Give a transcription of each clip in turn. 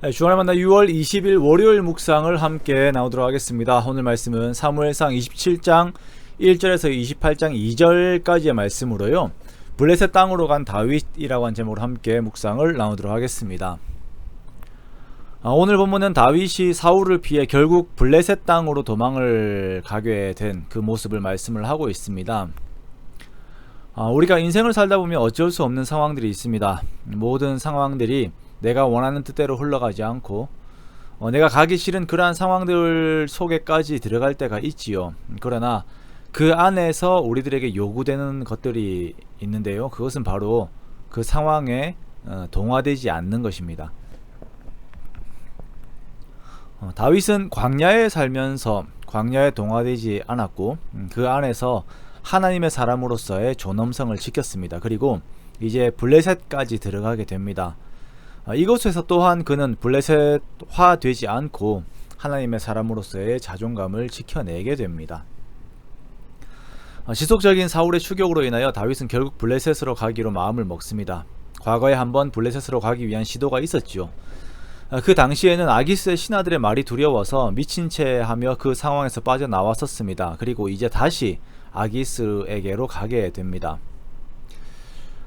네, 주간에 만나 6월 20일 월요일 묵상을 함께 나오도록 하겠습니다. 오늘 말씀은 사무엘상 27장 1절에서 28장 2절까지의 말씀으로요, 블레셋 땅으로 간 다윗이라고 한 제목으로 함께 묵상을 나누도록 하겠습니다. 오늘 본문은 다윗이 사울을 피해 결국 블레셋 땅으로 도망을 가게 된 그 모습을 말씀을 하고 있습니다. 우리가 인생을 살다 보면 어쩔 수 없는 상황들이 있습니다. 모든 상황들이 내가 원하는 뜻대로 흘러가지 않고 내가 가기 싫은 그러한 상황들 속에까지 들어갈 때가 있지요. 그러나 그 안에서 우리들에게 요구되는 것들이 있는데요, 그것은 바로 그 상황에 동화되지 않는 것입니다. 다윗은 광야에 살면서 광야에 동화되지 않았고 그 안에서 하나님의 사람으로서의 존엄성을 지켰습니다. 그리고 이제 블레셋까지 들어가게 됩니다. 이곳에서 또한 그는 블레셋화 되지 않고 하나님의 사람으로서의 자존감을 지켜내게 됩니다. 지속적인 사울의 추격으로 인하여 다윗은 결국 블레셋으로 가기로 마음을 먹습니다. 과거에 한번 블레셋으로 가기 위한 시도가 있었죠. 그 당시에는 아기스의 신하들의 말이 두려워서 미친 채 하며 그 상황에서 빠져나왔었습니다. 그리고 이제 다시 아기스에게로 가게 됩니다.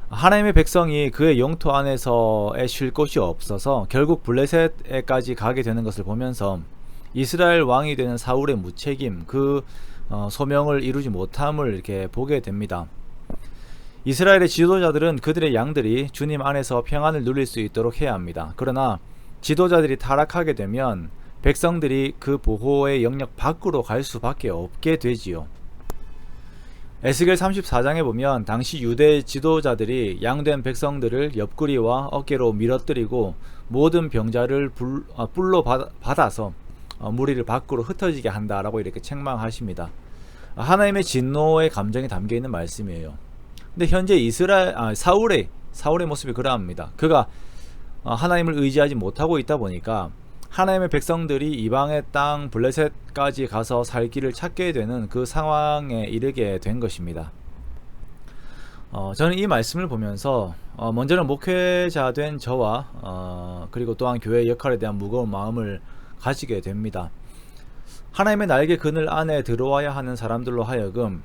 하나님의 백성이 그의 영토 안에서의 쉴 곳이 없어서 결국 블레셋에까지 가게 되는 것을 보면서 이스라엘 왕이 되는 사울의 무책임, 그 소명을 이루지 못함을 이렇게 보게 됩니다. 이스라엘의 지도자들은 그들의 양들이 주님 안에서 평안을 누릴 수 있도록 해야 합니다. 그러나 지도자들이 타락하게 되면 백성들이 그 보호의 영역 밖으로 갈 수밖에 없게 되지요. 에스겔 34장에 보면 당시 유대 지도자들이 양된 백성들을 옆구리와 어깨로 밀어뜨리고 모든 병자를 뿔로 받아서 무리를 밖으로 흩어지게 한다라고 이렇게 책망하십니다. 하나님의 진노의 감정이 담겨있는 말씀이에요. 근데 현재 사울의 모습이 그러합니다. 그가 하나님을 의지하지 못하고 있다 보니까 하나님의 백성들이 이방의 땅 블레셋까지 가서 살 길을 찾게 되는 그 상황에 이르게 된 것입니다. 저는 이 말씀을 보면서 먼저는 목회자 된 저와 그리고 또한 교회의 역할에 대한 무거운 마음을 가지게 됩니다. 하나님의 날개 그늘 안에 들어와야 하는 사람들로 하여금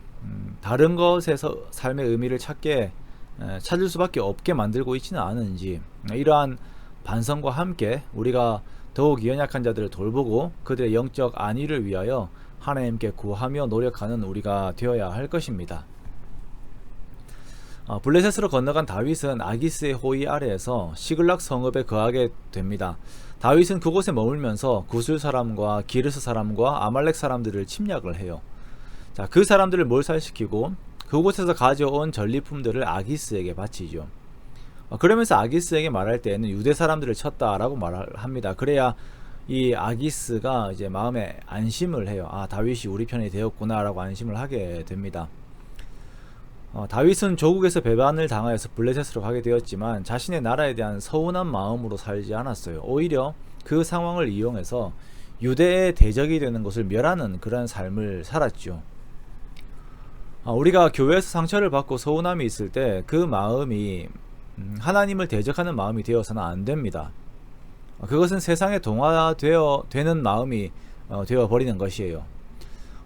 다른 것에서 삶의 의미를 찾을 수밖에 없게 만들고 있지는 않은지, 이러한 반성과 함께 우리가 더욱 연약한 자들을 돌보고 그들의 영적 안위를 위하여 하나님께 구하며 노력하는 우리가 되어야 할 것입니다. 블레셋으로 건너간 다윗은 아기스의 호위 아래에서 시글락 성읍에 거하게 됩니다. 다윗은 그곳에 머물면서 구술 사람과 기르스 사람과 아말렉 사람들을 침략을 해요. 그 사람들을 몰살시키고 그곳에서 가져온 전리품들을 아기스에게 바치죠. 그러면서 아기스에게 말할 때에는 유대 사람들을 쳤다라고 말합니다. 그래야 이 아기스가 이제 마음에 안심을 해요. 다윗이 우리 편이 되었구나라고 안심을 하게 됩니다. 다윗은 조국에서 배반을 당하여서 블레셋으로 가게 되었지만 자신의 나라에 대한 서운한 마음으로 살지 않았어요. 오히려 그 상황을 이용해서 유대의 대적이 되는 것을 멸하는 그런 삶을 살았죠. 우리가 교회에서 상처를 받고 서운함이 있을 때 그 마음이 하나님을 대적하는 마음이 되어서는 안 됩니다. 그것은 세상에 동화되는 마음이 되어버리는 것이에요.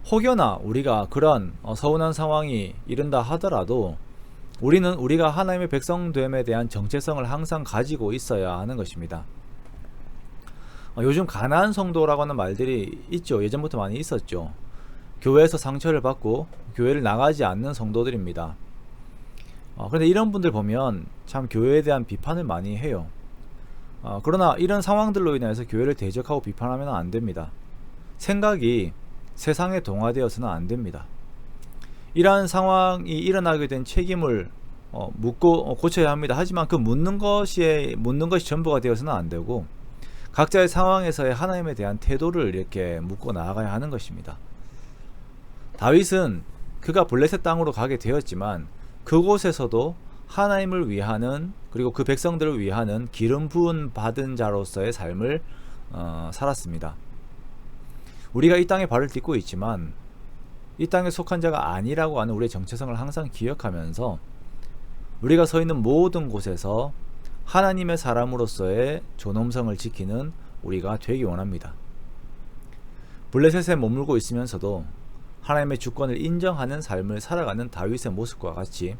혹여나 우리가 그런 서운한 상황이 이른다 하더라도 우리가 하나님의 백성됨에 대한 정체성을 항상 가지고 있어야 하는 것입니다. 요즘 가난한 성도라고 하는 말들이 있죠. 예전부터 많이 있었죠. 교회에서 상처를 받고 교회를 나가지 않는 성도들입니다. 그런데 이런 분들 보면 참 교회에 대한 비판을 많이 해요. 그러나 이런 상황들로 인해서 교회를 대적하고 비판하면 안 됩니다. 생각이 세상에 동화되어서는 안 됩니다. 이러한 상황이 일어나게 된 책임을 묻고 고쳐야 합니다. 하지만 그 묻는 것이 전부가 되어서는 안 되고 각자의 상황에서의 하나님에 대한 태도를 이렇게 묻고 나아가야 하는 것입니다. 다윗은 그가 블레셋 땅으로 가게 되었지만 그곳에서도 하나님을 위하는, 그리고 그 백성들을 위하는 기름 부은 받은 자로서의 삶을 살았습니다. 우리가 이 땅에 발을 딛고 있지만 이 땅에 속한 자가 아니라고 하는 우리의 정체성을 항상 기억하면서 우리가 서 있는 모든 곳에서 하나님의 사람으로서의 존엄성을 지키는 우리가 되기 원합니다. 블레셋에 머물고 있으면서도 하나님의 주권을 인정하는 삶을 살아가는 다윗의 모습과 같이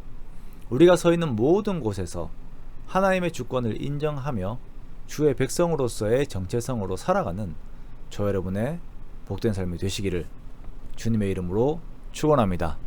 우리가 서 있는 모든 곳에서 하나님의 주권을 인정하며 주의 백성으로서의 정체성으로 살아가는 저 여러분의 복된 삶이 되시기를 주님의 이름으로 축원합니다.